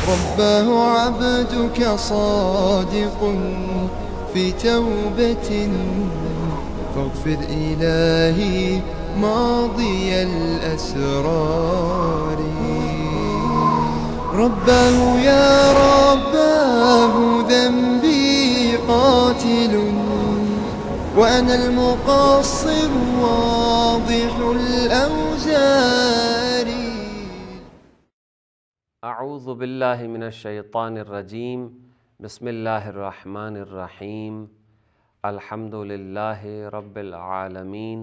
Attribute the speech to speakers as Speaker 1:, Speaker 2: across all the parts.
Speaker 1: رباه عبدك صادق في توبة فاغفر إلهي ماضي الأسرار. رباه يا رباه ذنبي قاتل وأنا المقصر واضح الأوزار.
Speaker 2: اعوذ باللہ من الشیطان الرجیم بسم اللہ الرحمن الرحیم الحمد للہ رب العالمین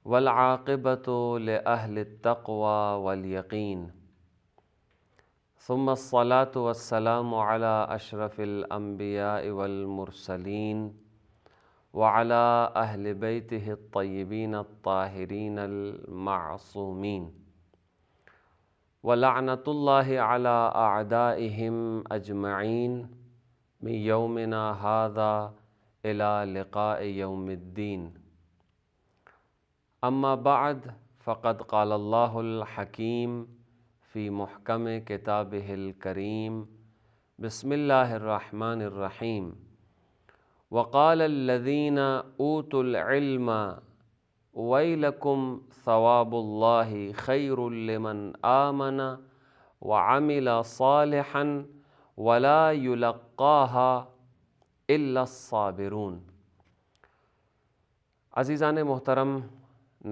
Speaker 2: والعاقبۃ لأہل التقوی والیقین ثم الصلاة والسلام علی اشرف الانبیاء والمرسلین وعلی اہل بیتہ الطیبین الطاہرین المعصومین وَلَعْنَةُ اللَّهِ عَلَىٰ أَعْدَائِهِمْ أَجْمَعِينَ مِنْ يَوْمِنَا هَذَا إِلَىٰ لِقَاءِ يَوْمِ الدِّينِ. أما بعد فقد قال الله الحكيم في محكم كتابه الكريم بسم الله الرحمن الرحيم وقال الذين أوتوا العلم وَيْلَكُمْ ثواب اللہ خیر لمن آمن وعمل صالحا ولا يلقاها الا الصابرون. عزیزان محترم،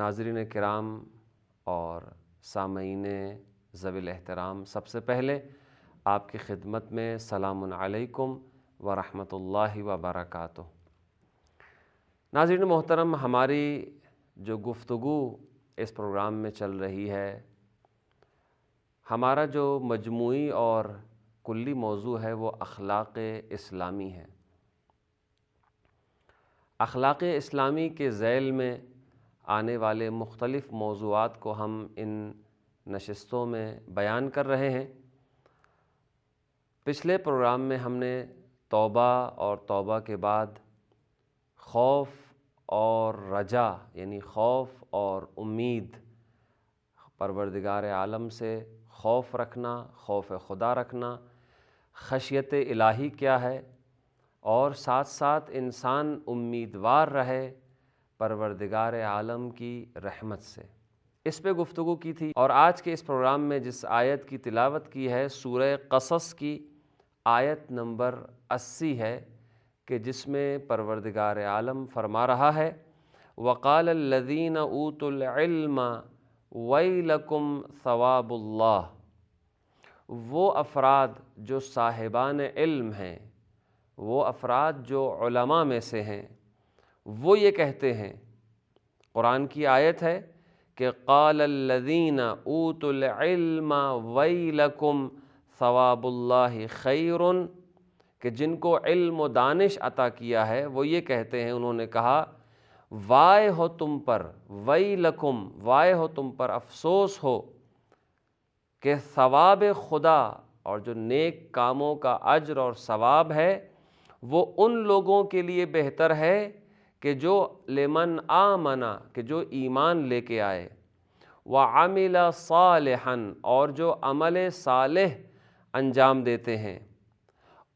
Speaker 2: ناظرین کرام اور سامعین ذوی الاحترام، سب سے پہلے آپ کی خدمت میں سلام علیکم ورحمۃ اللہ وبرکاتہ. ناظرین محترم، ہماری جو گفتگو اس پروگرام میں چل رہی ہے، ہمارا جو مجموعی اور کلی موضوع ہے وہ اخلاق اسلامی ہے. اخلاق اسلامی کے ذیل میں آنے والے مختلف موضوعات کو ہم ان نشستوں میں بیان کر رہے ہیں. پچھلے پروگرام میں ہم نے توبہ اور توبہ کے بعد خوف اور رجا، یعنی خوف اور امید، پروردگار عالم سے خوف رکھنا، خوف خدا رکھنا، خشیت الہی کیا ہے، اور ساتھ ساتھ انسان امیدوار رہے پروردگار عالم کی رحمت سے، اس پہ گفتگو کی تھی. اور آج کے اس پروگرام میں جس آیت کی تلاوت کی ہے سورہ قصص کی آیت نمبر 80 ہے، کہ جس میں پروردگار عالم فرما رہا ہے وَقَالَ الَّذِينَ أُوتُوا الْعِلْمَ وَيْلَكُمْ ثَوَابُ اللَّهِ. وہ افراد جو صاحبان علم ہیں، وہ افراد جو علماء میں سے ہیں، وہ یہ کہتے ہیں، قرآن کی آیت ہے کہ قَالَ الَّذِينَ أُوتُوا الْعِلْمَ وَيْلَكُمْ ثَوَابُ اللَّهِ خَيْرٌ، کہ جن کو علم و دانش عطا کیا ہے وہ یہ کہتے ہیں، انہوں نے کہا وائے ہو تم پر، ویلکم، وائے ہو تم پر، افسوس ہو کہ ثواب خدا اور جو نیک کاموں کا اجر اور ثواب ہے وہ ان لوگوں کے لیے بہتر ہے کہ جو لمن آمنا، کہ جو ایمان لے کے آئے، وعمل صالحا، اور جو عمل صالح انجام دیتے ہیں،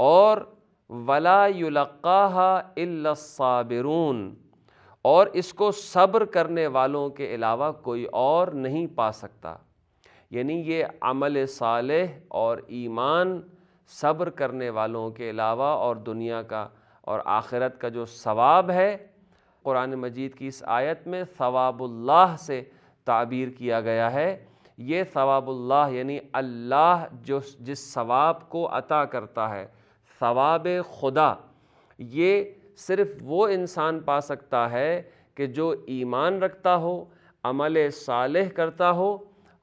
Speaker 2: اور ولا یلقاها الا الصابرون، اور اس کو صبر کرنے والوں کے علاوہ کوئی اور نہیں پا سکتا. یعنی یہ عمل صالح اور ایمان صبر کرنے والوں کے علاوہ اور دنیا کا اور آخرت کا جو ثواب ہے، قرآن مجید کی اس آیت میں ثواب اللہ سے تعبیر کیا گیا ہے. یہ ثواب اللہ یعنی اللہ جس ثواب کو عطا کرتا ہے، ثواب خدا، یہ صرف وہ انسان پا سکتا ہے کہ جو ایمان رکھتا ہو، عمل صالح کرتا ہو،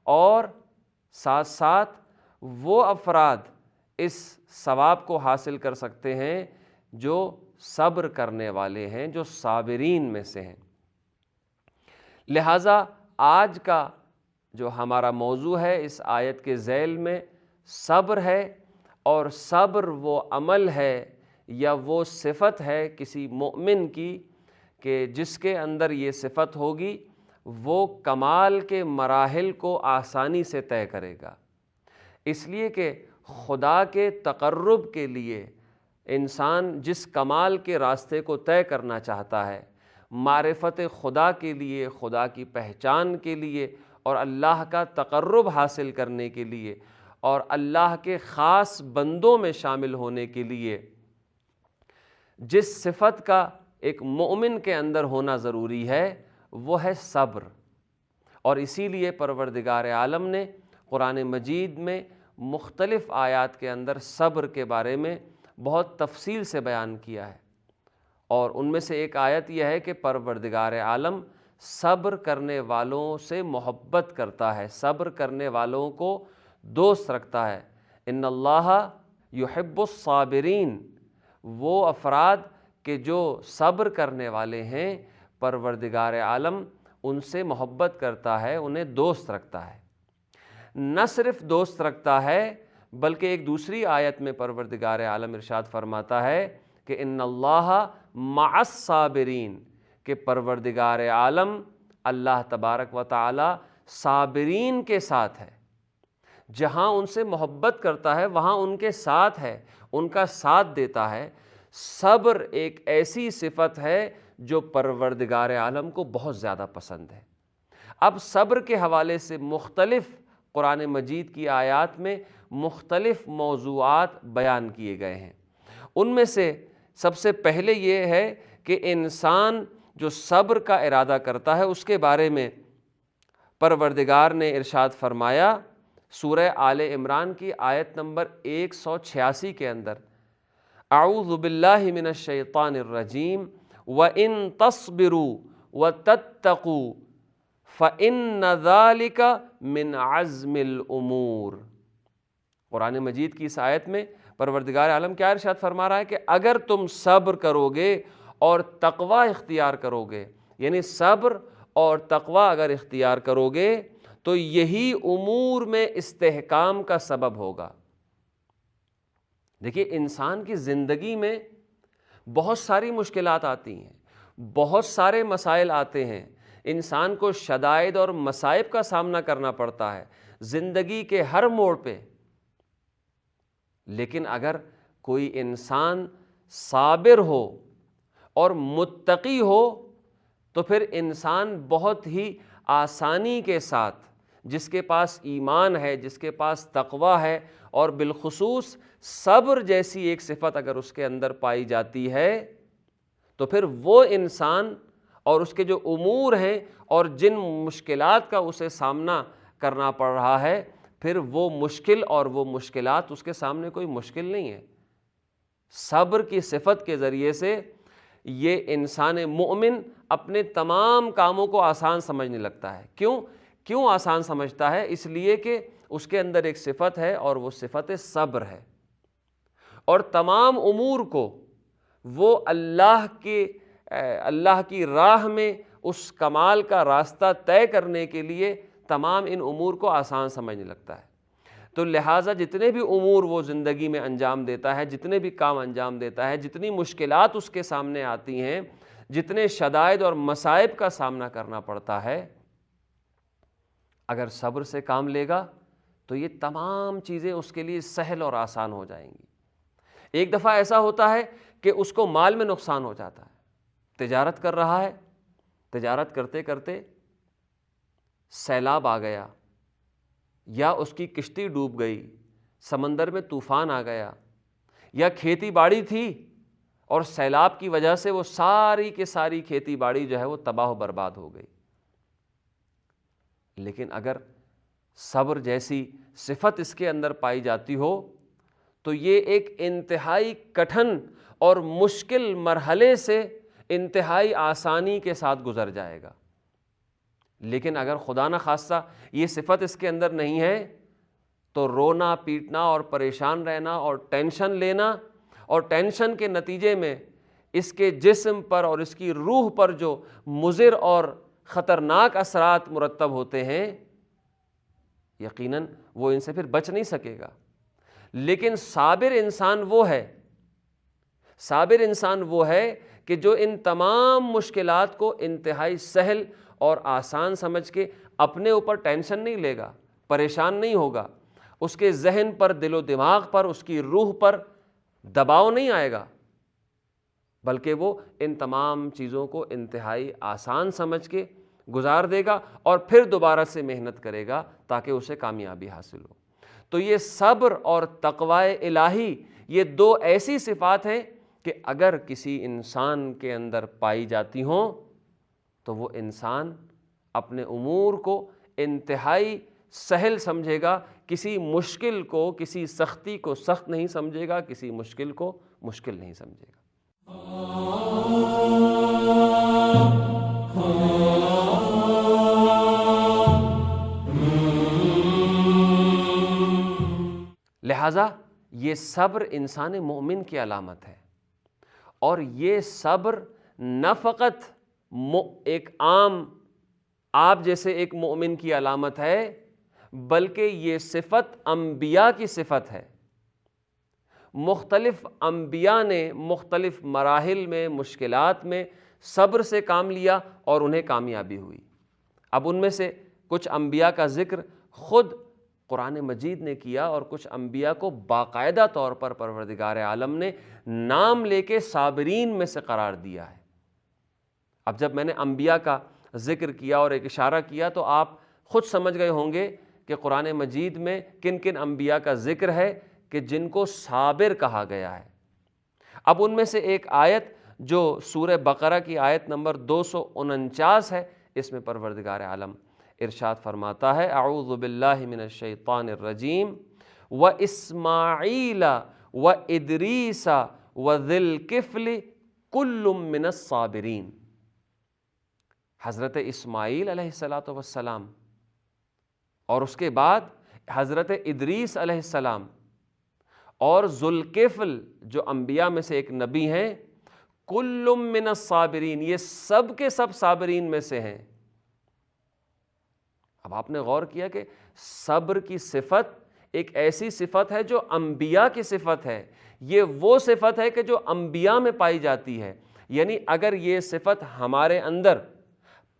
Speaker 2: اور ساتھ ساتھ وہ افراد اس ثواب کو حاصل کر سکتے ہیں جو صبر کرنے والے ہیں، جو صابرین میں سے ہیں. لہٰذا آج کا جو ہمارا موضوع ہے اس آیت کے ذیل میں صبر ہے، اور صبر وہ عمل ہے یا وہ صفت ہے کسی مومن کی کہ جس کے اندر یہ صفت ہوگی وہ کمال کے مراحل کو آسانی سے طے کرے گا. اس لیے کہ خدا کے تقرب کے لیے انسان جس کمال کے راستے کو طے کرنا چاہتا ہے، معرفت خدا کے لیے، خدا کی پہچان کے لیے اور اللہ کا تقرب حاصل کرنے کے لیے اور اللہ کے خاص بندوں میں شامل ہونے کے لیے جس صفت کا ایک مومن کے اندر ہونا ضروری ہے وہ ہے صبر۔ اور اسی لیے پروردگار عالم نے قرآن مجید میں مختلف آیات کے اندر صبر کے بارے میں بہت تفصیل سے بیان کیا ہے، اور ان میں سے ایک آیت یہ ہے کہ پروردگار عالم صبر کرنے والوں سے محبت کرتا ہے، صبر کرنے والوں کو دوست رکھتا ہے۔ ان اللہ یحب الصابرین، وہ افراد کہ جو صبر کرنے والے ہیں پروردگار عالم ان سے محبت کرتا ہے، انہیں دوست رکھتا ہے۔ نہ صرف دوست رکھتا ہے بلکہ ایک دوسری آیت میں پروردگار عالم ارشاد فرماتا ہے کہ ان اللہ مع الصابرین، کہ پروردگار عالم اللہ تبارک و تعالی صابرین کے ساتھ ہے۔ جہاں ان سے محبت کرتا ہے وہاں ان کے ساتھ ہے، ان کا ساتھ دیتا ہے۔ صبر ایک ایسی صفت ہے جو پروردگار عالم کو بہت زیادہ پسند ہے۔ اب صبر کے حوالے سے مختلف قرآن مجید کی آیات میں مختلف موضوعات بیان کیے گئے ہیں۔ ان میں سے سب سے پہلے یہ ہے کہ انسان جو صبر کا ارادہ کرتا ہے اس کے بارے میں پروردگار نے ارشاد فرمایا سورہ آل عمران کی آیت نمبر 186 کے اندر، اعوذ باللہ من الشیطان الرجیم وَإِن تَصْبِرُوا وَتَتَّقُوا فَإِنَّ ذَلِكَ مِنْ عَزْمِ الْأُمُورِ۔ قرآن مجید کی اس آیت میں پروردگار عالم کیا ارشاد فرما رہا ہے کہ اگر تم صبر کرو گے اور تقوی اختیار کرو گے، یعنی صبر اور تقوی اگر اختیار کرو گے تو یہی امور میں استحکام کا سبب ہوگا۔ دیکھیے انسان کی زندگی میں بہت ساری مشکلات آتی ہیں، بہت سارے مسائل آتے ہیں، انسان کو شدائد اور مصائب کا سامنا کرنا پڑتا ہے زندگی کے ہر موڑ پہ، لیکن اگر کوئی انسان صابر ہو اور متقی ہو تو پھر انسان بہت ہی آسانی کے ساتھ، جس کے پاس ایمان ہے، جس کے پاس تقوی ہے اور بالخصوص صبر جیسی ایک صفت اگر اس کے اندر پائی جاتی ہے تو پھر وہ انسان اور اس کے جو امور ہیں اور جن مشکلات کا اسے سامنا کرنا پڑ رہا ہے، پھر وہ مشکل اور وہ مشکلات اس کے سامنے کوئی مشکل نہیں ہے۔ صبر کی صفت کے ذریعے سے یہ انسان مومن اپنے تمام کاموں کو آسان سمجھنے لگتا ہے۔ کیوں آسان سمجھتا ہے؟ اس لیے کہ اس کے اندر ایک صفت ہے اور وہ صفت صبر ہے، اور تمام امور کو وہ اللہ کی راہ میں اس کمال کا راستہ طے کرنے کے لیے تمام ان امور کو آسان سمجھنے لگتا ہے۔ تو لہٰذا جتنے بھی امور وہ زندگی میں انجام دیتا ہے، جتنے بھی کام انجام دیتا ہے، جتنی مشکلات اس کے سامنے آتی ہیں، جتنے شدائد اور مصائب کا سامنا کرنا پڑتا ہے، اگر صبر سے کام لے گا تو یہ تمام چیزیں اس کے لیے سہل اور آسان ہو جائیں گی۔ ایک دفعہ ایسا ہوتا ہے کہ اس کو مال میں نقصان ہو جاتا ہے، تجارت کر رہا ہے، تجارت کرتے کرتے سیلاب آ گیا یا اس کی کشتی ڈوب گئی، سمندر میں طوفان آ گیا، یا کھیتی باڑی تھی اور سیلاب کی وجہ سے وہ ساری کی ساری کھیتی باڑی جو ہے وہ تباہ و برباد ہو گئی۔ لیکن اگر صبر جیسی صفت اس کے اندر پائی جاتی ہو تو یہ ایک انتہائی کٹھن اور مشکل مرحلے سے انتہائی آسانی کے ساتھ گزر جائے گا۔ لیکن اگر خدا نہ خواستہ یہ صفت اس کے اندر نہیں ہے تو رونا پیٹنا اور پریشان رہنا اور ٹینشن لینا، اور ٹینشن کے نتیجے میں اس کے جسم پر اور اس کی روح پر جو مضر اور خطرناک اثرات مرتب ہوتے ہیں، یقیناً وہ ان سے پھر بچ نہیں سکے گا۔ لیکن صابر انسان وہ ہے کہ جو ان تمام مشکلات کو انتہائی سہل اور آسان سمجھ کے اپنے اوپر ٹینشن نہیں لے گا، پریشان نہیں ہوگا، اس کے ذہن پر، دل و دماغ پر، اس کی روح پر دباؤ نہیں آئے گا، بلکہ وہ ان تمام چیزوں کو انتہائی آسان سمجھ کے گزار دے گا اور پھر دوبارہ سے محنت کرے گا تاکہ اسے کامیابی حاصل ہو۔ تو یہ صبر اور تقوی الہی، یہ دو ایسی صفات ہیں کہ اگر کسی انسان کے اندر پائی جاتی ہوں تو وہ انسان اپنے امور کو انتہائی سہل سمجھے گا، کسی مشکل کو، کسی سختی کو سخت نہیں سمجھے گا، کسی مشکل کو مشکل نہیں سمجھے گا۔ لہٰذا یہ صبر انسان مومن کی علامت ہے، اور یہ صبر نہ فقط ایک عام آپ جیسے ایک مومن کی علامت ہے، بلکہ یہ صفت انبیاء کی صفت ہے۔ مختلف انبیاء نے مختلف مراحل میں، مشکلات میں صبر سے کام لیا اور انہیں کامیابی ہوئی۔ اب ان میں سے کچھ انبیاء کا ذکر خود قرآن مجید نے کیا، اور کچھ انبیاء کو باقاعدہ طور پر پروردگار عالم نے نام لے کے صابرین میں سے قرار دیا ہے۔ اب جب میں نے انبیاء کا ذکر کیا اور ایک اشارہ کیا تو آپ خود سمجھ گئے ہوں گے کہ قرآن مجید میں کن کن انبیاء کا ذکر ہے کہ جن کو صابر کہا گیا ہے۔ اب ان میں سے ایک آیت جو سورہ بقرہ کی آیت نمبر 249 ہے، اس میں پروردگار عالم ارشاد فرماتا ہے، اعوذ باللہ من الشیطان الرجیم، وَإِسْمَاعِيلَ وَإِدْرِيسَ وَذِي الْكِفْلِ كُلٌّ مِّنَ الصَّابِرِينَ۔ حضرت اسماعیل علیہ السلام اور اس کے بعد حضرت ادریس علیہ السلام اور ذوالکفل جو انبیاء میں سے ایک نبی ہیں، کل من الصابرین، یہ سب کے سب صابرین میں سے ہیں۔ اب آپ نے غور کیا کہ صبر کی صفت ایک ایسی صفت ہے جو انبیاء کی صفت ہے، یہ وہ صفت ہے کہ جو انبیاء میں پائی جاتی ہے۔ یعنی اگر یہ صفت ہمارے اندر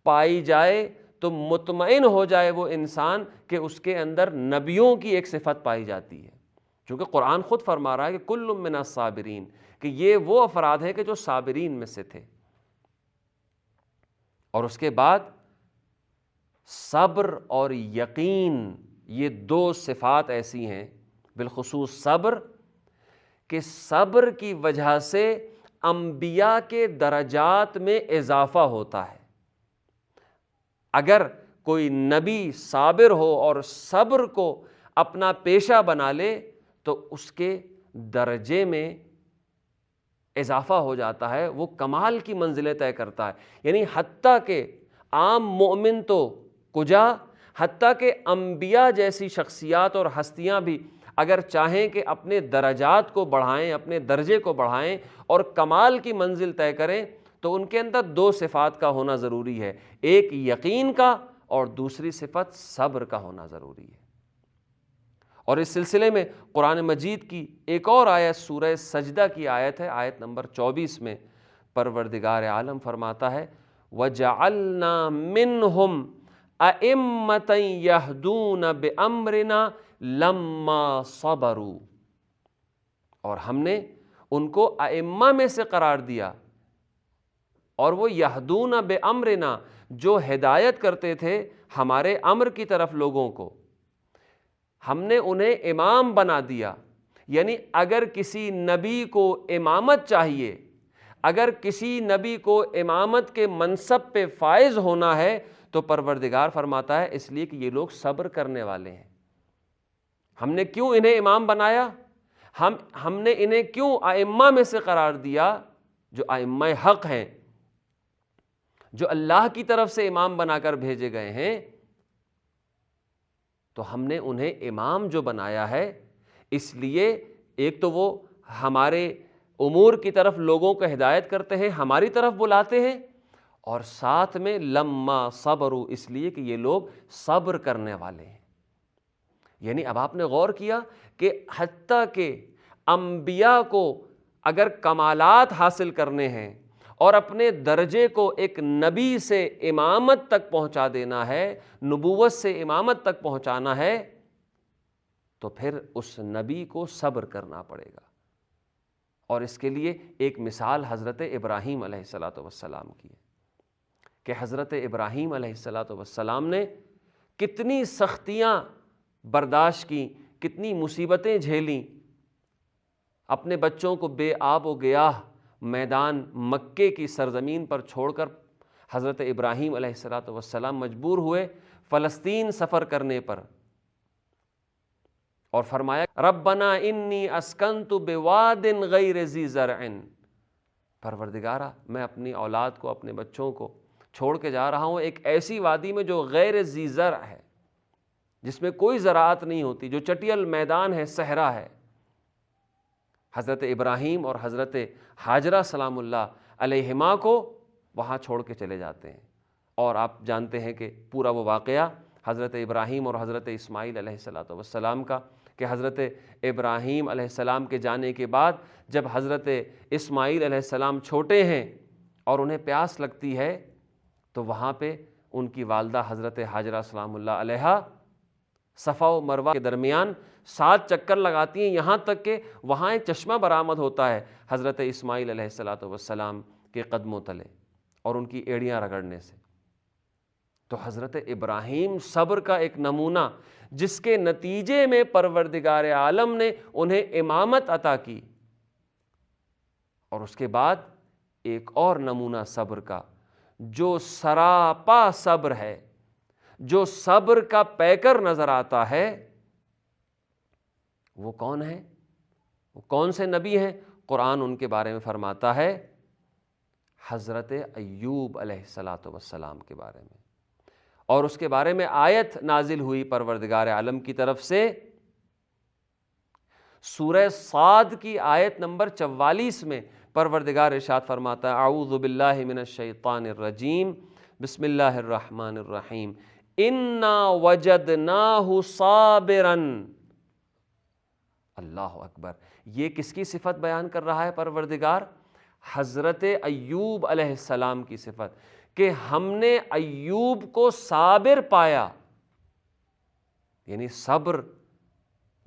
Speaker 2: پائی جائے تو مطمئن ہو جائے وہ انسان کہ اس کے اندر نبیوں کی ایک صفت پائی جاتی ہے، چونکہ قرآن خود فرما رہا ہے کہ کل من الصابرین، کہ یہ وہ افراد ہیں کہ جو صابرین میں سے تھے۔ اور اس کے بعد صبر اور یقین، یہ دو صفات ایسی ہیں، بالخصوص صبر، کہ صبر کی وجہ سے انبیاء کے درجات میں اضافہ ہوتا ہے۔ اگر کوئی نبی صابر ہو اور صبر کو اپنا پیشہ بنا لے تو اس کے درجے میں اضافہ ہو جاتا ہے، وہ کمال کی منزلیں طے کرتا ہے۔ یعنی حتیٰ کہ عام مومن تو کجا، حتیٰ کہ انبیاء جیسی شخصیات اور ہستیاں بھی اگر چاہیں کہ اپنے درجات کو بڑھائیں، اپنے درجے کو بڑھائیں اور کمال کی منزل طے کریں، تو ان کے اندر دو صفات کا ہونا ضروری ہے، ایک یقین کا اور دوسری صفت صبر کا ہونا ضروری ہے۔ اور اس سلسلے میں قرآن مجید کی ایک اور آیت سورہ سجدہ کی آیت ہے، آیت نمبر 24 میں پروردگار عالم فرماتا ہے، وَجَعَلْنَا مِنْهُمْ أَئِمَّةً يَهْدُونَ بِأَمْرِنَا لَمَّا صَبَرُوا، اور ہم نے ان کو ائمہ میں سے قرار دیا، اور وہ یہدون بامرنا، جو ہدایت کرتے تھے ہمارے امر کی طرف لوگوں کو، ہم نے انہیں امام بنا دیا۔ یعنی اگر کسی نبی کو امامت چاہیے، اگر کسی نبی کو امامت کے منصب پہ فائز ہونا ہے تو پروردگار فرماتا ہے اس لیے کہ یہ لوگ صبر کرنے والے ہیں۔ ہم نے کیوں انہیں امام بنایا؟ ہم نے انہیں کیوں ائمہ میں سے قرار دیا؟ جو ائمہ حق ہیں، جو اللہ کی طرف سے امام بنا کر بھیجے گئے ہیں، تو ہم نے انہیں امام جو بنایا ہے، اس لیے ایک تو وہ ہمارے امور کی طرف لوگوں کو ہدایت کرتے ہیں، ہماری طرف بلاتے ہیں، اور ساتھ میں لما صبروا، اس لیے کہ یہ لوگ صبر کرنے والے ہیں۔ یعنی اب آپ نے غور کیا کہ حتیٰ کہ انبیاء کو اگر کمالات حاصل کرنے ہیں اور اپنے درجے کو ایک نبی سے امامت تک پہنچا دینا ہے، نبوت سے امامت تک پہنچانا ہے، تو پھر اس نبی کو صبر کرنا پڑے گا. اور اس کے لیے ایک مثال حضرت ابراہیم علیہ الصلاۃ والسلام کی ہے کہ حضرت ابراہیم علیہ الصلاۃ والسلام نے کتنی سختیاں برداشت کی، کتنی مصیبتیں جھیلیں، اپنے بچوں کو بے آب و گیاہ میدان مکے کی سرزمین پر چھوڑ کر حضرت ابراہیم علیہ الصلاۃ والسلام مجبور ہوئے فلسطین سفر کرنے پر، اور فرمایا ربنا انی اسکنت بواد غیر ذی زرع، پروردگارا میں اپنی اولاد کو، اپنے بچوں کو چھوڑ کے جا رہا ہوں ایک ایسی وادی میں جو غیر ذی زرع ہے، جس میں کوئی زراعت نہیں ہوتی، جو چٹیل میدان ہے، صحرا ہے. حضرت ابراہیم اور حضرت ہاجرہ سلام اللہ علیہما کو وہاں چھوڑ کے چلے جاتے ہیں. اور آپ جانتے ہیں کہ پورا وہ واقعہ حضرت ابراہیم اور حضرت اسماعیل علیہ الصلاۃ والسلام کا، کہ حضرت ابراہیم علیہ السلام کے جانے کے بعد جب حضرت اسماعیل علیہ السلام چھوٹے ہیں اور انہیں پیاس لگتی ہے تو وہاں پہ ان کی والدہ حضرت ہاجرہ سلام اللہ علیہا صفا و مروہ کے درمیان 7 چکر لگاتی ہیں، یہاں تک کہ وہاں ایک چشمہ برآمد ہوتا ہے حضرت اسماعیل علیہ الصلاۃ والسلام کے قدموں تلے اور ان کی ایڑیاں رگڑنے سے. تو حضرت ابراہیم صبر کا ایک نمونہ، جس کے نتیجے میں پروردگار عالم نے انہیں امامت عطا کی. اور اس کے بعد ایک اور نمونہ صبر کا، جو سراپا صبر ہے، جو صبر کا پیکر نظر آتا ہے، وہ کون ہے؟ وہ کون سے نبی ہیں؟ قرآن ان کے بارے میں فرماتا ہے حضرت ایوب علیہ الصلاۃ والسلام کے بارے میں. اور اس کے بارے میں آیت نازل ہوئی پروردگار عالم کی طرف سے، سورہ صاد کی آیت نمبر 44 میں پروردگار ارشاد فرماتا ہے اعوذ باللہ من الشیطان الرجیم بسم اللہ الرحمن الرحیم انا وجدناہ صابرا. اللہ اکبر. یہ کس کی صفت بیان کر رہا ہے پروردگار؟ حضرت ایوب علیہ السلام کی صفت، کہ ہم نے ایوب کو صابر پایا. یعنی صبر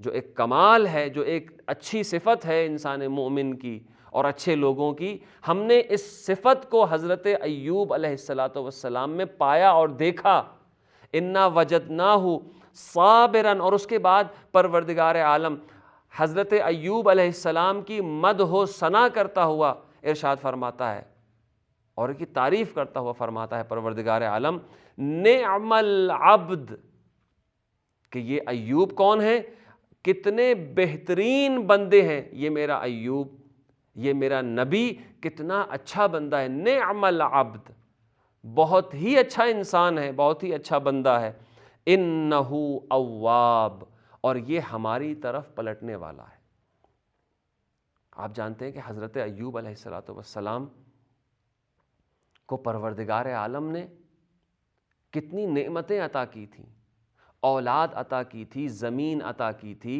Speaker 2: جو ایک کمال ہے، جو ایک اچھی صفت ہے انسان مومن کی اور اچھے لوگوں کی، ہم نے اس صفت کو حضرت ایوب علیہ الصلاۃ والسلام میں پایا اور دیکھا. انا وجدناہ صابرا. اور اس کے بعد پروردگار عالم حضرت ایوب علیہ السلام کی مدح و ثنا کرتا ہوا ارشاد فرماتا ہے اور کی تعریف کرتا ہوا فرماتا ہے پروردگار عالم نعم العبد، کہ یہ ایوب کون ہے؟ کتنے بہترین بندے ہیں یہ میرا ایوب، یہ میرا نبی کتنا اچھا بندہ ہے. نعم العبد، بہت ہی اچھا انسان ہے، بہت ہی اچھا بندہ ہے. انہ اواب، اور یہ ہماری طرف پلٹنے والا ہے. آپ جانتے ہیں کہ حضرت ایوب علیہ الصلاۃ والسلام کو پروردگار عالم نے کتنی نعمتیں عطا کی تھیں، اولاد عطا کی تھی، زمین عطا کی تھی،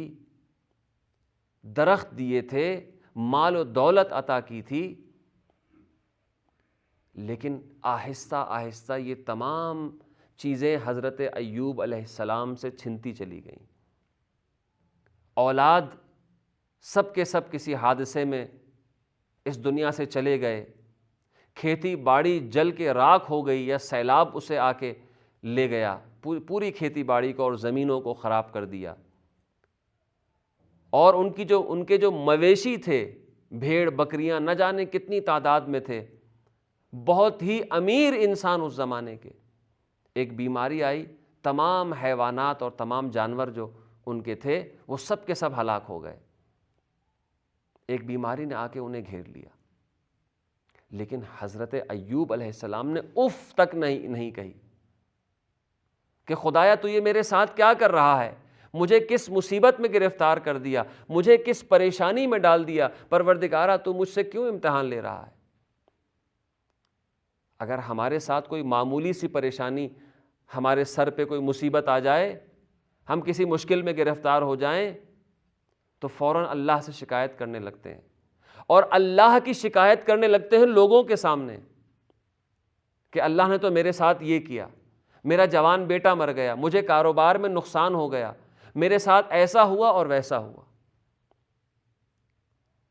Speaker 2: درخت دیے تھے، مال و دولت عطا کی تھی. لیکن آہستہ آہستہ یہ تمام چیزیں حضرت ایوب علیہ السلام سے چھنتی چلی گئیں. اولاد سب کے سب کسی حادثے میں اس دنیا سے چلے گئے، کھیتی باڑی جل کے راکھ ہو گئی یا سیلاب اسے آ کے لے گیا، پوری کھیتی باڑی کو اور زمینوں کو خراب کر دیا. اور ان کے جو مویشی تھے، بھیڑ بکریاں نہ جانے کتنی تعداد میں تھے، بہت ہی امیر انسان اس زمانے کے، ایک بیماری آئی، تمام حیوانات اور تمام جانور جو ان کے تھے وہ سب کے سب ہلاک ہو گئے. ایک بیماری نے آ کے انہیں گھیر لیا. لیکن حضرت ایوب علیہ السلام نے اف تک نہیں کہی کہ خدایا تو یہ میرے ساتھ کیا کر رہا ہے، مجھے کس مصیبت میں گرفتار کر دیا، مجھے کس پریشانی میں ڈال دیا، پروردگارا تو مجھ سے کیوں امتحان لے رہا ہے. اگر ہمارے ساتھ کوئی معمولی سی پریشانی، ہمارے سر پہ کوئی مصیبت آ جائے، ہم کسی مشکل میں گرفتار ہو جائیں تو فوراً اللہ سے شکایت کرنے لگتے ہیں، اور اللہ کی شکایت کرنے لگتے ہیں لوگوں کے سامنے کہ اللہ نے تو میرے ساتھ یہ کیا، میرا جوان بیٹا مر گیا، مجھے کاروبار میں نقصان ہو گیا، میرے ساتھ ایسا ہوا اور ویسا ہوا.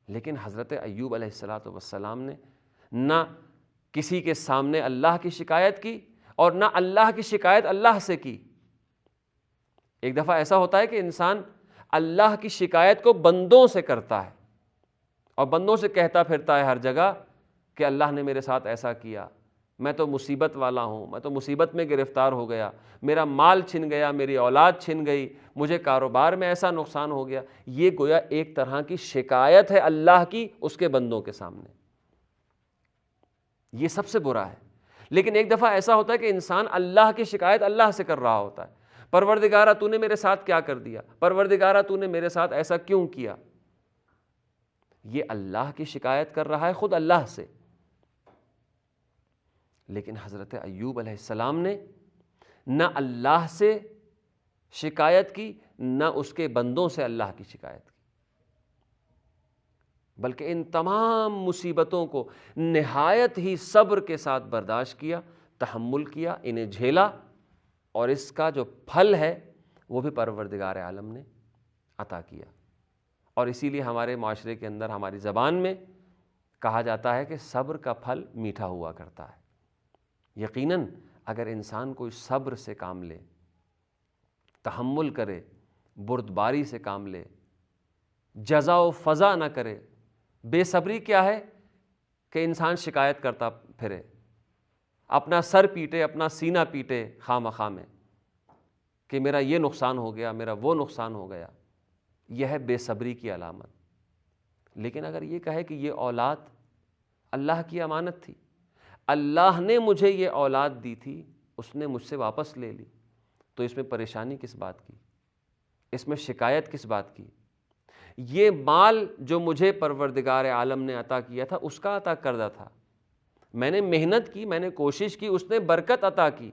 Speaker 2: لیکن حضرت ایوب علیہ السلام نے نہ کسی کے سامنے اللہ کی شکایت کی اور نہ اللہ کی شکایت اللہ سے کی. ایک دفعہ ایسا ہوتا ہے کہ انسان اللہ کی شکایت کو بندوں سے کرتا ہے اور بندوں سے کہتا پھرتا ہے ہر جگہ کہ اللہ نے میرے ساتھ ایسا کیا, میں تو مصیبت والا ہوں, میں تو مصیبت میں گرفتار ہو گیا, میرا مال چھن گیا, میری اولاد چھن گئی, مجھے کاروبار میں ایسا نقصان ہو گیا. یہ گویا ایک طرح کی شکایت ہے اللہ کی اس کے بندوں کے سامنے. یہ سب سے برا ہے. لیکن ایک دفعہ ایسا ہوتا ہے کہ انسان اللہ کی شکایت اللہ سے کر رہا ہوتا ہے, پروردگارہ تو نے میرے ساتھ کیا کر دیا, پروردگارہ تو نے میرے ساتھ ایسا کیوں کیا. یہ اللہ کی شکایت کر رہا ہے خود اللہ سے. لیکن حضرت ایوب علیہ السلام نے نہ اللہ سے شکایت کی نہ اس کے بندوں سے اللہ کی شکایت کی, بلکہ ان تمام مصیبتوں کو نہایت ہی صبر کے ساتھ برداشت کیا, تحمل کیا, انہیں جھیلا, اور اس کا جو پھل ہے وہ بھی پروردگار عالم نے عطا کیا. اور اسی لیے ہمارے معاشرے کے اندر ہماری زبان میں کہا جاتا ہے کہ صبر کا پھل میٹھا ہوا کرتا ہے. یقیناً اگر انسان کوئی صبر سے کام لے, تحمل کرے, بردباری سے کام لے, جزا و فضا نہ کرے. بے صبری کیا ہے کہ انسان شکایت کرتا پھرے, اپنا سر پیٹے, اپنا سینہ پیٹے خواہ مخواہ میں کہ میرا یہ نقصان ہو گیا, میرا وہ نقصان ہو گیا. یہ ہے بے صبری کی علامت. لیکن اگر یہ کہے کہ یہ اولاد اللہ کی امانت تھی, اللہ نے مجھے یہ اولاد دی تھی, اس نے مجھ سے واپس لے لی, تو اس میں پریشانی کس بات کی, اس میں شکایت کس بات کی. یہ مال جو مجھے پروردگار عالم نے عطا کیا تھا اس کا عطا کردہ تھا, میں نے محنت کی, میں نے کوشش کی, اس نے برکت عطا کی.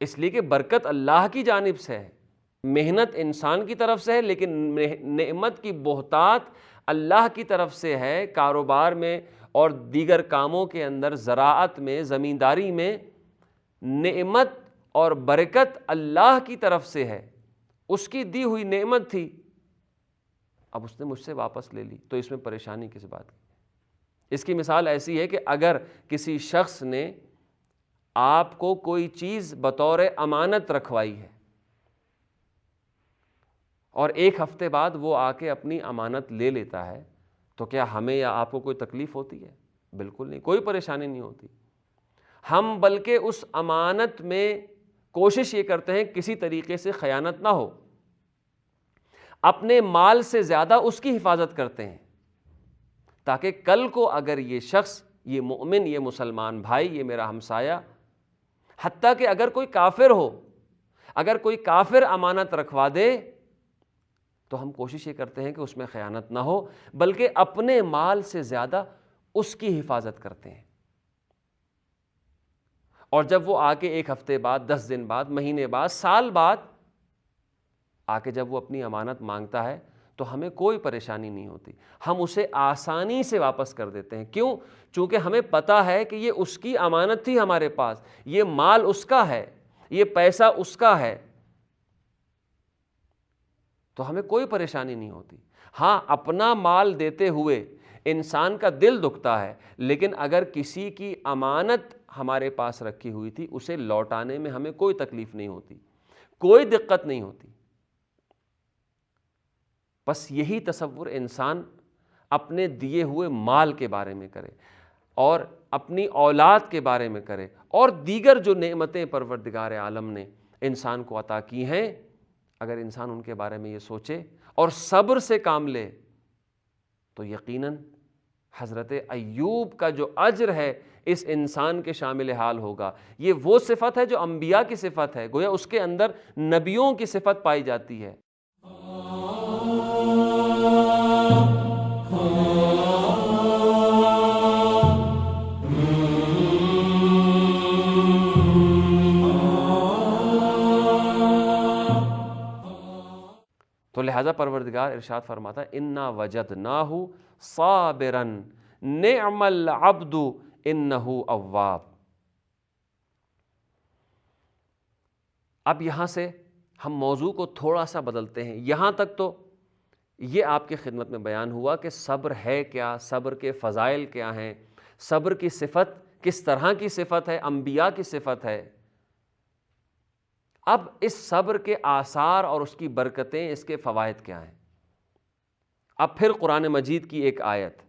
Speaker 2: اس لیے کہ برکت اللہ کی جانب سے ہے, محنت انسان کی طرف سے ہے, لیکن نعمت کی بہتات اللہ کی طرف سے ہے. کاروبار میں اور دیگر کاموں کے اندر, زراعت میں, زمینداری میں نعمت اور برکت اللہ کی طرف سے ہے, اس کی دی ہوئی نعمت تھی, اب اس نے مجھ سے واپس لے لی, تو اس میں پریشانی کس بات کی. اس کی مثال ایسی ہے کہ اگر کسی شخص نے آپ کو کوئی چیز بطور امانت رکھوائی ہے اور ایک ہفتے بعد وہ آ کے اپنی امانت لے لیتا ہے, تو کیا ہمیں یا آپ کو کوئی تکلیف ہوتی ہے؟ بالکل نہیں, کوئی پریشانی نہیں ہوتی. ہم بلکہ اس امانت میں کوشش یہ کرتے ہیں کسی طریقے سے خیانت نہ ہو, اپنے مال سے زیادہ اس کی حفاظت کرتے ہیں, تاکہ کل کو اگر یہ شخص, یہ مومن, یہ مسلمان بھائی, یہ میرا ہمسایہ, حتیٰ کہ اگر کوئی کافر ہو, اگر کوئی کافر امانت رکھوا دے, تو ہم کوشش یہ کرتے ہیں کہ اس میں خیانت نہ ہو, بلکہ اپنے مال سے زیادہ اس کی حفاظت کرتے ہیں. اور جب وہ آ کے ایک ہفتے بعد, 10 دن بعد, مہینے بعد, سال بعد آ کے جب وہ اپنی امانت مانگتا ہے, تو ہمیں کوئی پریشانی نہیں ہوتی, ہم اسے آسانی سے واپس کر دیتے ہیں. کیوں؟ چونکہ ہمیں پتہ ہے کہ یہ اس کی امانت تھی ہمارے پاس, یہ مال اس کا ہے, یہ پیسہ اس کا ہے, تو ہمیں کوئی پریشانی نہیں ہوتی. ہاں, اپنا مال دیتے ہوئے انسان کا دل دکھتا ہے, لیکن اگر کسی کی امانت ہمارے پاس رکھی ہوئی تھی, اسے لوٹانے میں ہمیں کوئی تکلیف نہیں ہوتی, کوئی دقت نہیں ہوتی. بس یہی تصور انسان اپنے دیے ہوئے مال کے بارے میں کرے, اور اپنی اولاد کے بارے میں کرے, اور دیگر جو نعمتیں پروردگار عالم نے انسان کو عطا کی ہیں, اگر انسان ان کے بارے میں یہ سوچے اور صبر سے کام لے, تو یقیناً حضرت ایوب کا جو اجر ہے اس انسان کے شامل حال ہوگا. یہ وہ صفت ہے جو انبیاء کی صفت ہے, گویا اس کے اندر نبیوں کی صفت پائی جاتی ہے. تو لہذا پروردگار ارشاد فرماتا ہے, انا وجدناہ صابرا نعم العبد انہ اواب. اب یہاں سے ہم موضوع کو تھوڑا سا بدلتے ہیں. یہاں تک تو یہ آپ کی خدمت میں بیان ہوا کہ صبر ہے کیا، صبر کے فضائل کیا ہیں، صبر کی صفت کس طرح کی صفت ہے، انبیاء کی صفت ہے. اب اس صبر کے آثار اور اس کی برکتیں، اس کے فوائد کیا ہیں. اب پھر قرآن مجید کی ایک آیت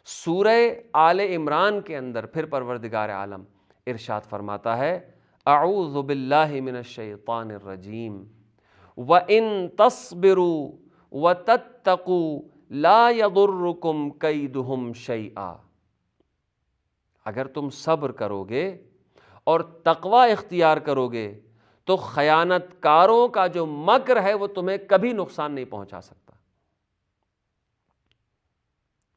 Speaker 2: سورہ آل عمران کے اندر پھر پروردگار عالم ارشاد فرماتا ہے اعوذ باللہ من الشیطان الرجیم وَإِن تَصْبِرُوا وَتَتَّقُوا لَا يَضُرُّكُمْ كَيْدُهُمْ شَيْئًا. اگر تم صبر کرو گے اور تقوی اختیار کرو گے تو خیانت کاروں کا جو مکر ہے وہ تمہیں کبھی نقصان نہیں پہنچا سکتا.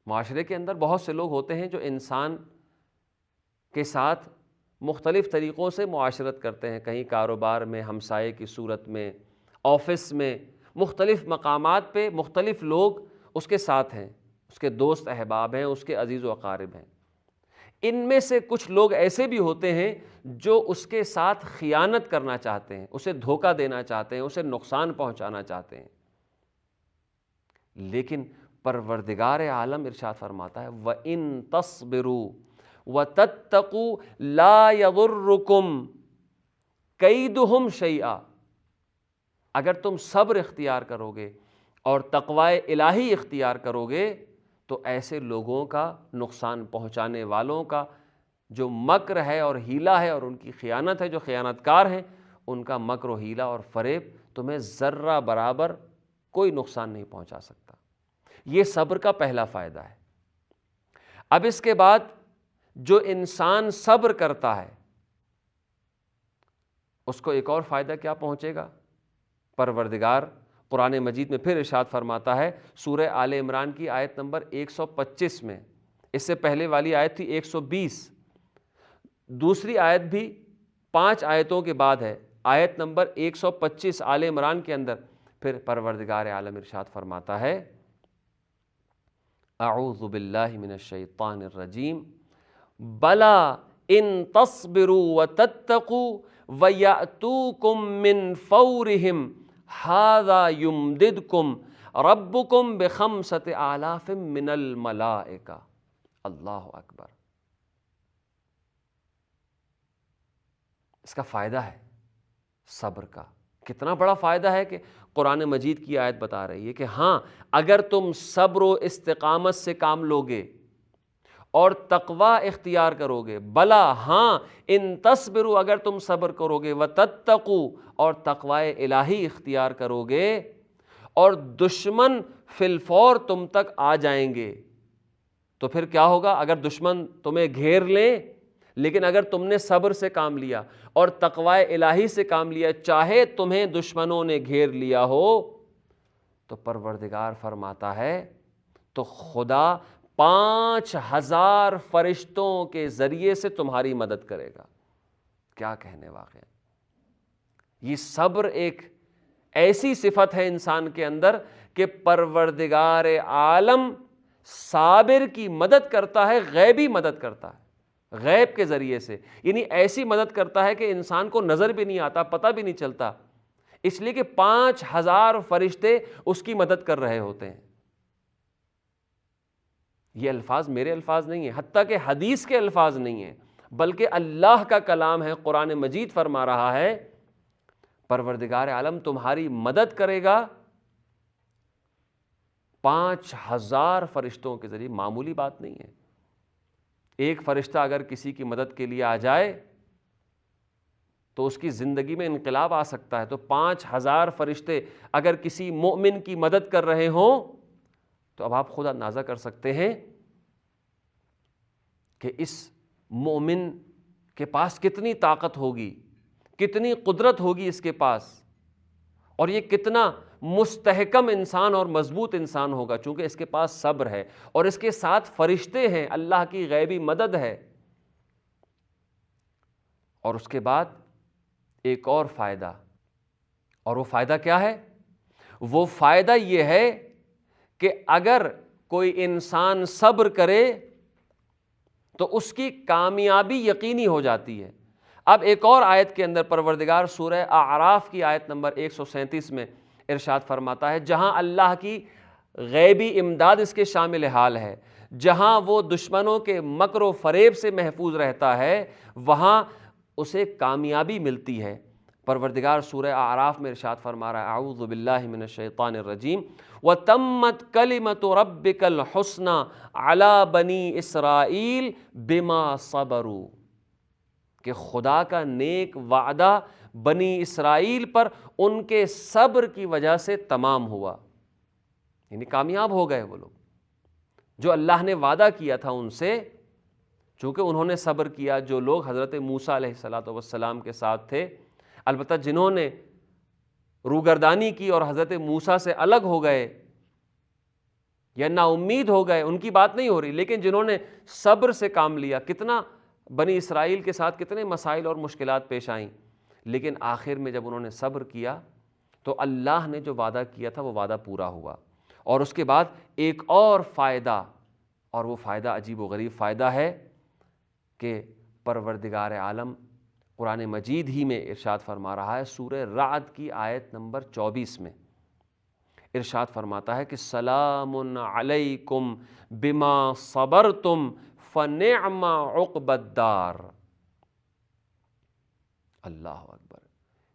Speaker 2: معاشرے کے اندر بہت سے لوگ ہوتے ہیں جو انسان کے ساتھ مختلف طریقوں سے معاشرت کرتے ہیں، کہیں کاروبار میں، ہمسائے کی صورت میں، آفس میں، مختلف مقامات پہ مختلف لوگ اس کے ساتھ ہیں، اس کے دوست احباب ہیں، اس کے عزیز و اقارب ہیں. ان میں سے کچھ لوگ ایسے بھی ہوتے ہیں جو اس کے ساتھ خیانت کرنا چاہتے ہیں، اسے دھوکہ دینا چاہتے ہیں، اسے نقصان پہنچانا چاہتے ہیں. لیکن پروردگار عالم ارشاد فرماتا ہے وَإِن تَصْبِرُوا وَتَتَّقُوا لَا يَضُرُّكُمْ كَيْدُهُمْ شَيْئًا. اگر تم صبر اختیار کرو گے اور تقوی الہی اختیار کرو گے تو ایسے لوگوں کا، نقصان پہنچانے والوں کا جو مکر ہے اور ہیلا ہے اور ان کی خیانت ہے، جو خیانت کار ہیں، ان کا مکر و ہیلا اور فریب تمہیں ذرہ برابر کوئی نقصان نہیں پہنچا سکتا. یہ صبر کا پہلا فائدہ ہے. اب اس کے بعد جو انسان صبر کرتا ہے اس کو ایک اور فائدہ کیا پہنچے گا. پروردگار قرآن مجید میں پھر ارشاد فرماتا ہے سورہ آل عمران کی آیت نمبر 125 میں، اس سے پہلے والی آیت تھی 120، دوسری آیت بھی 5 آیتوں کے بعد ہے، آیت نمبر 125 آل عمران کے اندر پھر پروردگار عالم ارشاد فرماتا ہے اعوذ باللہ من الشیطان الرجیم بلا ان تصبروا وتتقوا ویأتوکم من فورہم ھذا یمددکم ربکم بخمسۃ آلاف من الملائکہ. اللہ اکبر. اس کا فائدہ ہے صبر کا. کتنا بڑا فائدہ ہے کہ قرآن مجید کی آیت بتا رہی ہے کہ ہاں اگر تم صبر و استقامت سے کام لوگے اور تقوی اختیار کرو گے، بلا ہاں ان تصبروا اگر تم صبر کرو گے، وتتقوا اور تقوی الہی اختیار کرو گے اور دشمن فی الفور تم تک آ جائیں گے تو پھر کیا ہوگا. اگر دشمن تمہیں گھیر لیں لیکن اگر تم نے صبر سے کام لیا اور تقوی الہی سے کام لیا، چاہے تمہیں دشمنوں نے گھیر لیا ہو تو پروردگار فرماتا ہے تو خدا 5000 فرشتوں کے ذریعے سے تمہاری مدد کرے گا. کیا کہنے واقعہ. یہ صبر ایک ایسی صفت ہے انسان کے اندر کہ پروردگار عالم صابر کی مدد کرتا ہے، غیبی مدد کرتا ہے، غیب کے ذریعے سے، یعنی ایسی مدد کرتا ہے کہ انسان کو نظر بھی نہیں آتا، پتہ بھی نہیں چلتا، اس لیے کہ 5000 فرشتے اس کی مدد کر رہے ہوتے ہیں. یہ الفاظ میرے الفاظ نہیں ہیں، حتیٰ کہ حدیث کے الفاظ نہیں ہیں، بلکہ اللہ کا کلام ہے. قرآن مجید فرما رہا ہے پروردگار عالم تمہاری مدد کرے گا 5000 فرشتوں کے ذریعے. معمولی بات نہیں ہے. ایک فرشتہ اگر کسی کی مدد کے لیے آ جائے تو اس کی زندگی میں انقلاب آ سکتا ہے. تو 5000 فرشتے اگر کسی مومن کی مدد کر رہے ہوں تو اب آپ خود اندازہ کر سکتے ہیں کہ اس مومن کے پاس کتنی طاقت ہوگی، کتنی قدرت ہوگی اس کے پاس، اور یہ کتنا مستحکم انسان اور مضبوط انسان ہوگا، چونکہ اس کے پاس صبر ہے اور اس کے ساتھ فرشتے ہیں، اللہ کی غیبی مدد ہے. اور اس کے بعد ایک اور فائدہ، اور وہ فائدہ کیا ہے؟ وہ فائدہ یہ ہے کہ اگر کوئی انسان صبر کرے تو اس کی کامیابی یقینی ہو جاتی ہے. اب ایک اور آیت کے اندر پروردگار سورہ اعراف کی آیت نمبر 137 میں ارشاد فرماتا ہے، جہاں اللہ کی غیبی امداد اس کے شامل حال ہے، جہاں وہ دشمنوں کے مکر و فریب سے محفوظ رہتا ہے، وہاں اسے کامیابی ملتی ہے۔ پروردگار سورہ اعراف میں ارشاد فرما رہا ہے، اعوذ باللہ من الشیطان الرجیم، وَتَمَّتْ كَلِمَةُ رَبِّكَ الْحُسْنَى عَلَى بَنِي إِسْرَائِيلَ بِمَا صَبَرُوا، کہ خدا کا نیک وعدہ بنی اسرائیل پر ان کے صبر کی وجہ سے تمام ہوا، یعنی کامیاب ہو گئے وہ لوگ۔ جو اللہ نے وعدہ کیا تھا ان سے، چونکہ انہوں نے صبر کیا، جو لوگ حضرت موسیٰ علیہ السلام کے ساتھ تھے، البتہ جنہوں نے روگردانی کی اور حضرت موسیٰ سے الگ ہو گئے یا نا امید ہو گئے، ان کی بات نہیں ہو رہی، لیکن جنہوں نے صبر سے کام لیا، کتنا بنی اسرائیل کے ساتھ کتنے مسائل اور مشکلات پیش آئیں، لیکن آخر میں جب انہوں نے صبر کیا تو اللہ نے جو وعدہ کیا تھا وہ وعدہ پورا ہوا۔ اور اس کے بعد ایک اور فائدہ، اور وہ فائدہ عجیب و غریب فائدہ ہے کہ پروردگار عالم قرآن مجید ہی میں ارشاد فرما رہا ہے، سورہ رعد کی آیت نمبر 24 میں ارشاد فرماتا ہے کہ سلام علیکم بما صبرتم فنعم عقبی الدار۔ اللہ اکبر،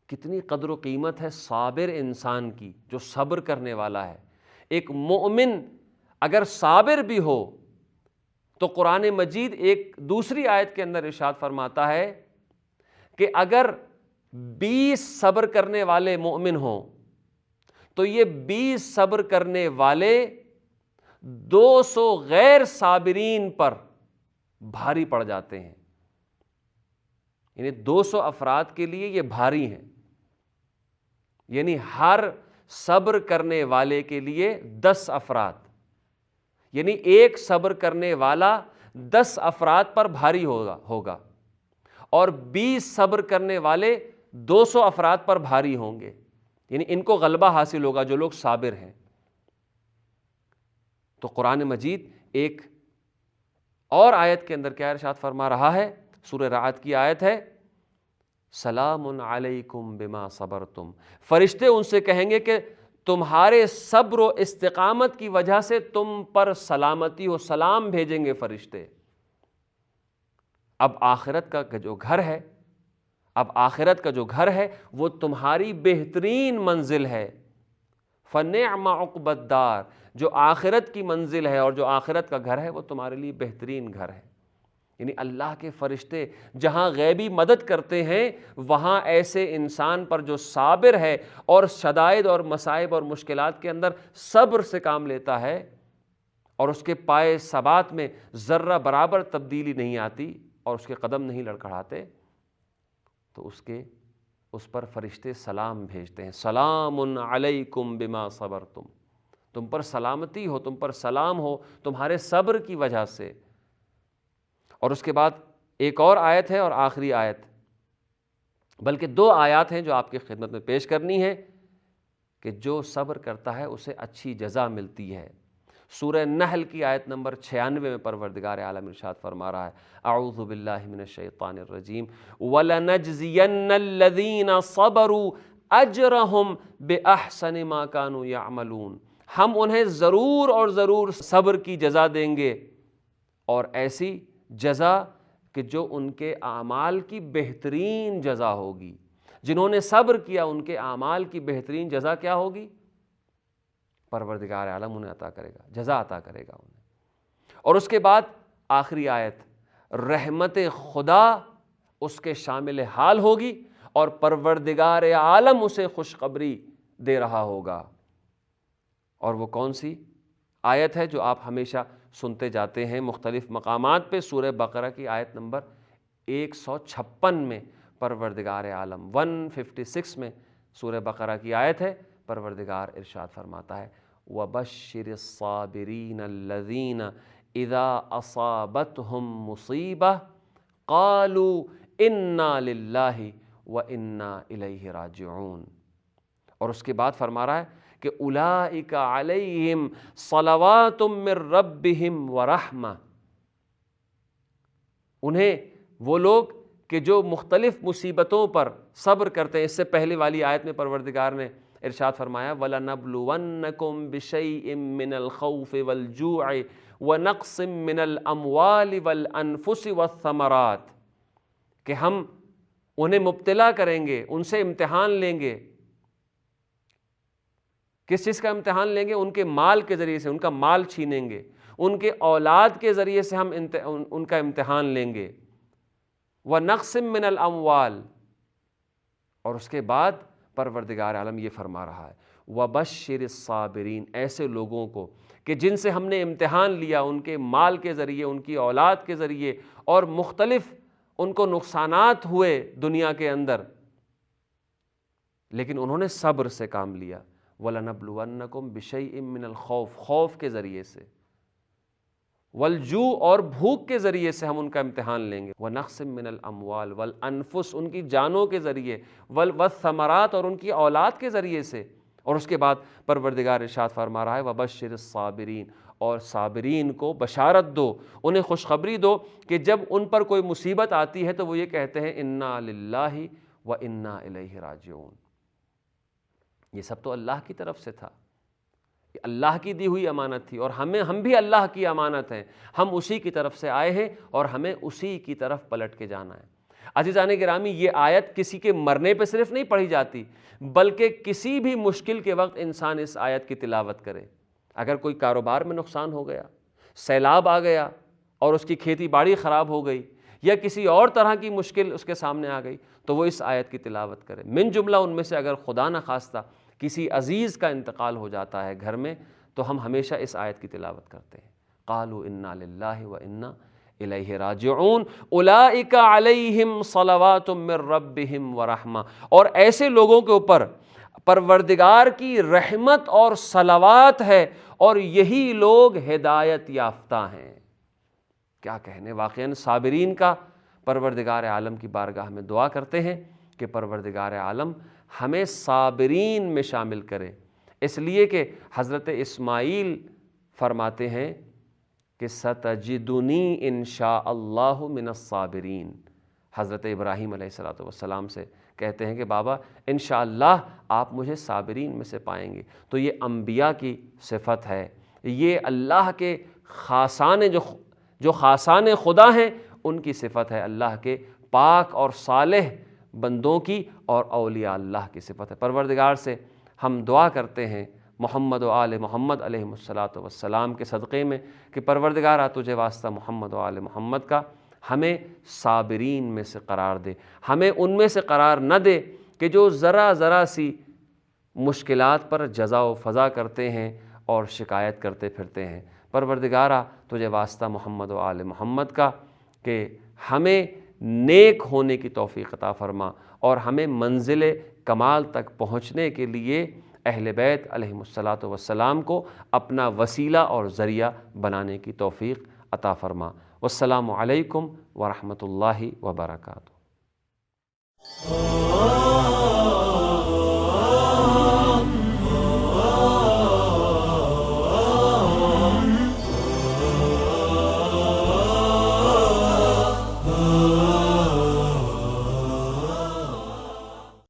Speaker 2: کتنی قدر و قیمت ہے صابر انسان کی، جو صبر کرنے والا ہے۔ ایک مومن اگر صابر بھی ہو تو قرآن مجید ایک دوسری آیت کے اندر ارشاد فرماتا ہے کہ اگر 20 صبر کرنے والے مومن ہوں تو یہ 20 صبر کرنے والے 200 غیر صابرین پر بھاری پڑ جاتے ہیں، یعنی 200 افراد کے لیے یہ بھاری ہیں، یعنی ہر صبر کرنے والے کے لیے 10 افراد، یعنی ایک صبر کرنے والا 10 افراد پر بھاری ہوگا اور 20 صبر کرنے والے 200 افراد پر بھاری ہوں گے، یعنی ان کو غلبہ حاصل ہوگا جو لوگ صابر ہیں۔ تو قرآن مجید ایک اور آیت کے اندر کیا ارشاد فرما رہا ہے؟ سورہ رعد کی آیت ہے، سلام علیکم بما صبرتم، فرشتے ان سے کہیں گے کہ تمہارے صبر و استقامت کی وجہ سے تم پر سلامتی ہو، سلام بھیجیں گے فرشتے۔ اب آخرت کا جو گھر ہے وہ تمہاری بہترین منزل ہے، فنعم عقبی الدار، جو آخرت کی منزل ہے اور جو آخرت کا گھر ہے وہ تمہارے لیے بہترین گھر ہے۔ یعنی اللہ کے فرشتے جہاں غیبی مدد کرتے ہیں، وہاں ایسے انسان پر جو صابر ہے اور شدائد اور مصائب اور مشکلات کے اندر صبر سے کام لیتا ہے اور اس کے پائے ثبات میں ذرہ برابر تبدیلی نہیں آتی اور اس کے قدم نہیں لڑکھڑاتے، تو اس پر فرشتے سلام بھیجتے ہیں، سلام علیکم بما صبرتم، تم پر سلامتی ہو، تم پر سلام ہو تمہارے صبر کی وجہ سے۔ اور اس کے بعد ایک اور آیت ہے اور آخری آیت، بلکہ 2 آیات ہیں جو آپ کی خدمت میں پیش کرنی ہے کہ جو صبر کرتا ہے اسے اچھی جزا ملتی ہے۔ سورہ نحل کی آیت نمبر 96 میں پروردگار عالم ارشاد فرما رہا ہے، اعوذ باللہ من الشیطان الرجیم، وَلَنَجْزِيَنَّ الَّذِينَ صَبَرُوا أَجْرَهُمْ بِأَحْسَنِ مَا كَانُوا يَعْمَلُونَ، ہم انہیں ضرور اور ضرور صبر کی جزا دیں گے، اور ایسی جزا کہ جو ان کے اعمال کی بہترین جزا ہوگی۔ جنہوں نے صبر کیا ان کے اعمال کی بہترین جزا کیا ہوگی؟ پروردگار عالم انہیں عطا کرے گا، جزا عطا کرے گا انہیں۔ اور اس کے بعد آخری آیت، رحمت خدا اس کے شامل حال ہوگی اور پروردگار عالم اسے خوشخبری دے رہا ہوگا۔ اور وہ کون سی آیت ہے جو آپ ہمیشہ سنتے جاتے ہیں مختلف مقامات پہ؟ سورہ بقرہ کی آیت نمبر 156 میں پروردگار عالم، 156 میں سورہ بقرہ کی آیت ہے، پروردگار ارشاد فرماتا ہے، وَبَشِّرِ الصَّابِرِينَ الَّذِينَ إِذَا أَصَابَتْهُمْ مُصِيبَةٌ قَالُوا إِنَّا لِلَّهِ وَإِنَّا إِلَيْهِ رَاجِعُونَ۔ اور اس کے بعد فرما رہا ہے کہ اولئک علیہم صلوات من ربہم ورحمہ، انہیں وہ لوگ کہ جو مختلف مصیبتوں پر صبر کرتے ہیں. اس سے پہلے والی آیت میں پروردگار نے ارشاد فرمایا وَلَنَبْلُوَنَّكُمْ بِشَيْءٍ مِّنَ الْخَوْفِ وَالْجُوعِ وَنَقْصٍ مِّنَ الْأَمْوَالِ وَالْأَنفُسِ وَالثَّمَرَاتِ، کہ ہم انہیں مبتلا کریں گے، ان سے امتحان لیں گے. کس چیز کا امتحان لیں گے؟ ان کے مال کے ذریعے سے، ان کا مال چھینیں گے. ان کے اولاد کے ذریعے سے ہم ان کا امتحان لیں گے. وَنَقْصٍ مِّنَ الْأَمْوَالِ، اور اس کے بعد پروردگار عالم یہ فرما رہا ہے وَبَشِّرِ الصَّابِرِينَ، ایسے لوگوں کو کہ جن سے ہم نے امتحان لیا، ان کے مال کے ذریعے، ان کی اولاد کے ذریعے، اور مختلف ان کو نقصانات ہوئے دنیا کے اندر، لیکن انہوں نے صبر سے کام لیا. وَلَنَبْلُوَنَّكُمْ بِشَيْءٍ مِّنَ الْخَوْفِ، خوف کے ذریعے سے، والجوع، اور بھوک کے ذریعے سے ہم ان کا امتحان لیں گے. وَنَقْصٍ مِّنَ الْأَمْوَالِ وَالْأَنفُسِ، ان کی جانوں کے ذریعے، والثمرات، اور ان کی اولاد کے ذریعے سے. اور اس کے بعد پروردگار ارشاد فرما رہا ہے وَبَشِّرِ الصَّابِرِينَ، اور صابرین کو بشارت دو، انہیں خوشخبری دو کہ جب ان پر کوئی مصیبت آتی ہے تو وہ یہ کہتے ہیں اِنَّا لِلَّهِ وَإِنَّا إِلَيْهِ راجعون. یہ سب تو اللہ کی طرف سے تھا، اللہ کی دی ہوئی امانت تھی، اور ہم بھی اللہ کی امانت ہیں. ہم اسی کی طرف سے آئے ہیں اور ہمیں اسی کی طرف پلٹ کے جانا ہے. عزیزان گرامی، یہ آیت کسی کے مرنے پہ صرف نہیں پڑھی جاتی، بلکہ کسی بھی مشکل کے وقت انسان اس آیت کی تلاوت کرے. اگر کوئی کاروبار میں نقصان ہو گیا، سیلاب آ گیا اور اس کی کھیتی باڑی خراب ہو گئی، یا کسی اور طرح کی مشکل اس کے سامنے آ گئی، تو وہ اس آیت کی تلاوت کرے. من جملہ ان میں سے اگر خدا نہ خواستہ کسی عزیز کا انتقال ہو جاتا ہے گھر میں، تو ہم ہمیشہ اس آیت کی تلاوت کرتے ہیں. قالوا انا للہ وانا الیہ راجعون اولئک علیہم صلوات من ربہم ورحمہ، اور ایسے لوگوں کے اوپر پروردگار کی رحمت اور صلوات ہے، اور یہی لوگ ہدایت یافتہ ہیں. کیا کہنے، واقعاً صابرین کا پروردگار عالم کی بارگاہ میں دعا کرتے ہیں کہ پروردگار عالم ہمیں صابرین میں شامل کرے. اس لیے کہ حضرت اسماعیل فرماتے ہیں کہ ستجدنی انشاء اللہ من الصابرین. حضرت ابراہیم علیہ السلام سے کہتے ہیں کہ بابا انشاءاللہ آپ مجھے صابرین میں سے پائیں گے. تو یہ انبیاء کی صفت ہے، یہ اللہ کے خاصان جو خاصان خدا ہیں ان کی صفت ہے، اللہ کے پاک اور صالح بندوں کی اور اولیاء اللہ کی صفت ہے. پروردگار سے ہم دعا کرتے ہیں محمد و آل محمد علیہ السلام کے صدقے میں کہ پروردگارہ تجھے واسطہ محمد و آل محمد کا ہمیں صابرین میں سے قرار دے. ہمیں ان میں سے قرار نہ دے کہ جو ذرا سی مشکلات پر جزا و فضا کرتے ہیں اور شکایت کرتے پھرتے ہیں. پروردگارہ تجھے واسطہ محمد و آل محمد کا کہ ہمیں نیک ہونے کی توفیق عطا فرما، اور ہمیں منزل کمال تک پہنچنے کے لیے اہل بیت علیہم السلام کو اپنا وسیلہ اور ذریعہ بنانے کی توفیق عطا فرما. والسلام علیکم ورحمۃ اللہ وبرکاتہ.